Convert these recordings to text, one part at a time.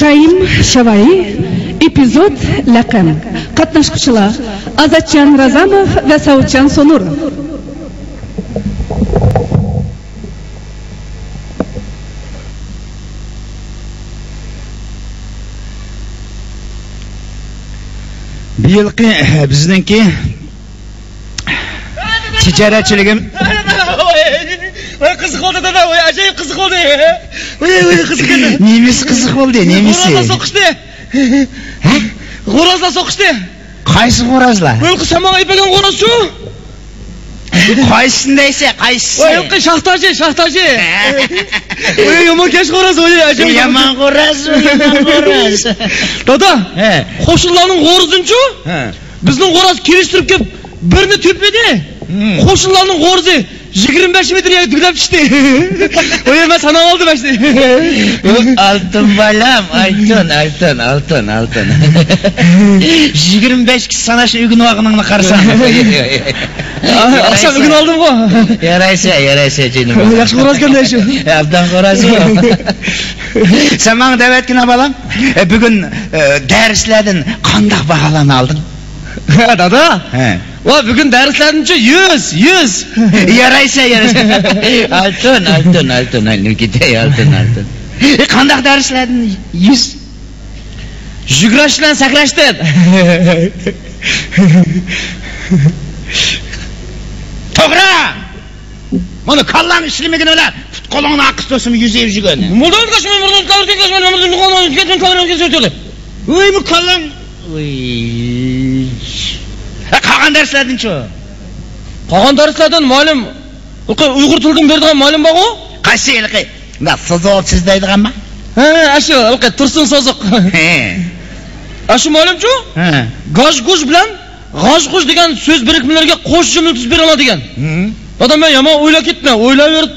Shaim Shavai, epizod Laqam. Qatnashchilar Azatchan Razamov va Saudchan Sonurov. Bu yilgi bizningki tijoratchiligim qiziq bo'ldi dada, ajoyib qiziq bo'ldi. Qiziq edi. Nemisi qiziq bo'ldi, nemisi? G'o'razlar so'qishdi. Ha? G'o'razlar so'qishdi. Qaysi g'o'razlar? O'lqi samoga ipagan g'o'raz-ku. Qaysini deysa, qaysisi? O'lqi shaxtaji. Yomon kesh g'o'raz, ajoyib. Yomon g'o'raz. Dada, He. qo'shnilarning g'o'razinchi? Ha. Bizning g'o'raz kelishtirib kelib, birini tepedi. Qo'shnilarning g'o'razi 25 metr yugurib tushdi. O'y, men sana oldim işte. Altın balam, altın. 25 kişi sana şu ügün vaqınını qarsan. Akşam ügün aldım o. Yaraysa canım. Yaxshi g'o'razganda shu. Abdan g'o'razi. Sen bana davetgina balam. Bugün derslerden qandaq bahalarni aldın? Dada. He. Va bugün darslarninchi 100. Yaraysa. Altın. Altın. Qandaq darslardan 100? Yugurash bilan sakrashdi. To'g'ri. Buni kallan ishlamagin ular. Qo'lingni aqis to'simi 100 yurgan. Muldan Uy, bu kallan. Uy. Qolgan darslardan-chi? Qolgan darslardan ma'lum Uyg'ur tilidan beradigan ma'lum bor-ku? Qaysi yilqi? Va so'zsiz deydiganmi? Ha, shu, tursun so'ziq. He. Shu ma'lumchu? Ha. G'osh-g'ush bilan g'osh-g'ush degan so'z birikmalariga qo'shib jumla tuzib bera oladigan. Dadam men yomon o'ylab ketdim. O'ylayverib.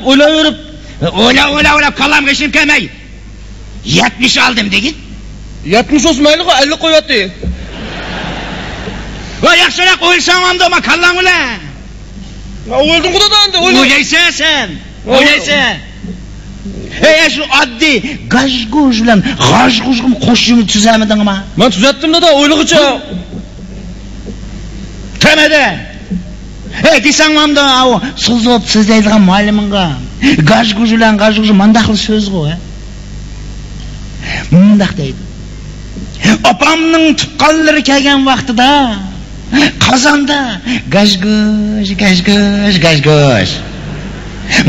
O'ylab kallamga ishim kelmay. 70 aldım degin. 70 o'smayli 50 qo'yapti. Va yaxshiroq o'ylsang onda ma kallam bilan. O'ldim xudodan endi. O'ylaysan sen. O'ylaysan. Şu oddiy g'osh-g'ush bilan g'osh-g'ushni qo'shimni tuzamidingmi? Men tuzatdim dada, o'ylig'icha. Tamada. Desang mamda o so'zlab so'zlaydigan muallimingga g'osh-g'ush bilan g'osh-g'ush mandaqli so'z-ku, ha? Mundaq deydi. Opamning tuqqanlari kelgan vaqtida qozonda g'osh-g'ush.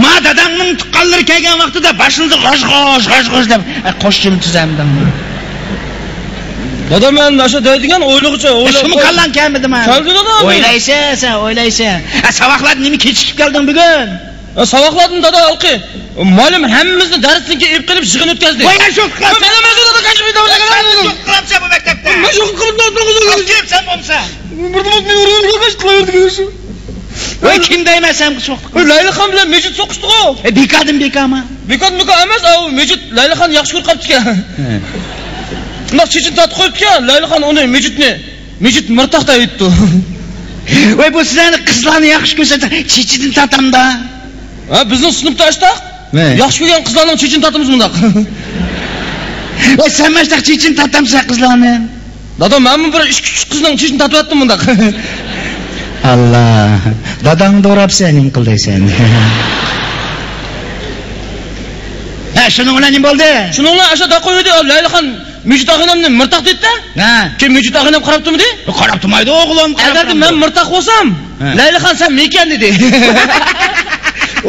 Ma dadamning tuqqanlari kelgan vaqtida boshimda g'osh-g'ush deb qo'shimni tuzamdim. Dada men nasha deydigan o'ylig'icha Shuni qallan kelmadimi? Keldi dada. O'ylaysan. Saboqlar nima kechikib kelding bugun? Saboqlardan dada alqi. Ma'lum hammamizni darsdan keyin ib qilib yig'in o'tkazdi. Voy, shu qilib. Men dada kashmida Qilibsan bu maktabda. Men yo'q qildim. Kimsan bo'lsa? Birdan Voy, kim deymasam so'q. Laylaxon bilan Mejit so'qishdi-ku. Bekami? Bekam emas, u Mejit Laylaxon yaxshi ko'rib qolibdi-ku. Naq chechin tatib qo'yibdi-ku. Laylaxon uni Mejit mirtaqda aytdi. Voy, bu sizlarni qizlarni yaxshi ko'rsatsa, chechin tatamda. Ha, bizning sinfda ashtaq. Yaxshi ko'rgan qizlarning chechin tatimiz bundaq. Voy, sen mashtaq chechin tatamsa qizlarni. Dada, men bir 2-3 qizning chechin tatib atdim bundaq. Allah, dadang doğrab senin qildaysan. Ha, şunun bilan nima bo'ldi? Shuni bilan ashada qo'ydi, Laylaxon Mejit og'inamni mirtaq dedi-da. Ha, kim Mejit og'inam qarab turmidi? Qarab turmaydi o'g'lim. Agar men mirtaq bo'lsam, Laylaxon sen mekan dedi.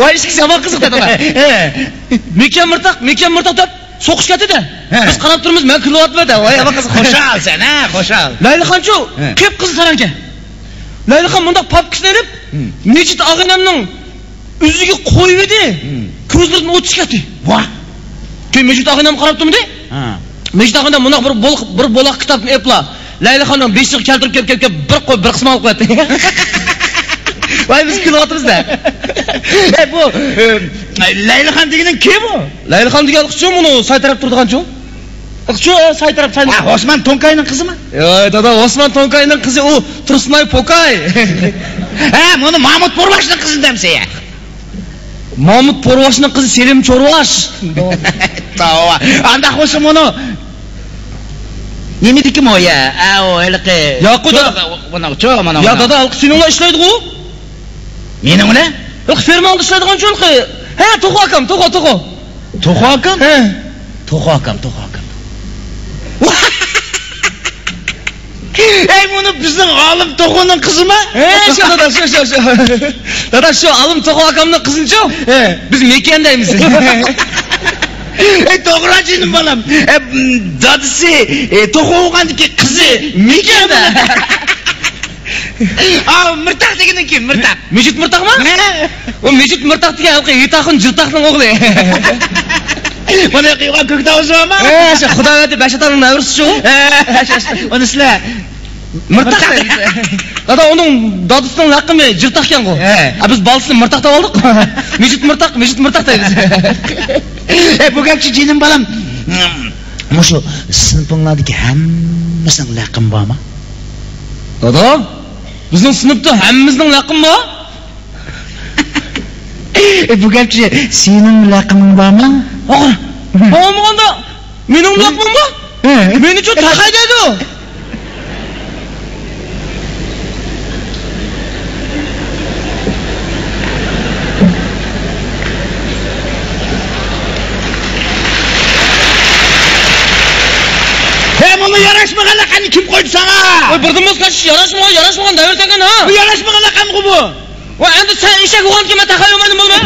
Voy, ishki sabaq qiziq dedi. Mekan mirtaq deb so'qish ketdi-da. Biz qarab turmiz, men kulyapman-da. Voy, qiziq. Xo'shal sen, ha, xo'shal. Laylaxonchu, kep qiz saranka. Laylaxon bunda papkisini olib, Mejit og'inamning uziga qo'yib edi. Ko'zlaridan o't chiqadi. Voh. Kim Mejit og'inam qarab turmidi? Ha. Mejit og'inam bunda bir bo'loq kitobni epla. Laylaxonning beshiq keltirib kelib bir qism olib qo'ydi. Voy, biz kulyapmiz-da. Bu Laylaxon deganing kim bu? Laylaxon degan qiz-chu, buni saytarab turdigan-chu. Qiz-chu, saytarab. Osman Tonkayning qizimi? Yo'q, dada, Osman Tonkayning qizi u Tursunay Pokay. Ha, buni Mahmud Porvashning qizi demsa ya. Mahmud Porvashning qizi Selim Chorvash. Tava. Anda qo'shim buni Немедікі мо, я? Әліқі... Ya qo'yda. Mana. Ya dada, alqi seningla ishlaydi-ku. Mening bilan? Alqi fermada ishlaydigan-chi alqi. Ha, To'g'o akam, To'g'o. To'g'o akam? Ha. To'g'o akam. Ey, bunu bizning olim To'g'oning qizimi? Shu dada, shu. Dada, shu olim To'g'o akamning qizichi. Biz mekandaymiz. To'g'ri jinim bolam. Dadisi To'g'o o'g'andiki qizi mekanda. Mirtaq deganiki, mirtaq. Mejit mirtaqmi? O Mejit mirtaq degan alqi Yetaqin Jirtaqning o'g'li. Buni qiyoq ko'kdavizmi? Shu Xudoyati Bashatarning navrisi-chu. Uni sizlar mirtaq deydi. Dada, uning dadisining laqimi Jirtaq ekan-ku. Biz balsini mirtaq deb oldik. Mejit mirtaq deymiz. Bu gapchi jinim bolam. Mushu sinfinglardagi hammasining laqimi bormi? Dada, bizning sinfda hammamizning laqim bor. Bu gapchi sening laqiming bormi? Bo'lmaganda mening laqimim bor. Meni-chi taqay deydi. Buna yarashmagan laqamni kim qo'ydi sana? Voy, birdimiz qachish yarashmagan davrdan ekan ha. Bu yarashmagan laqam bu. Voy, endi sen eshak o'g'on kim taqay olmading bo'lma?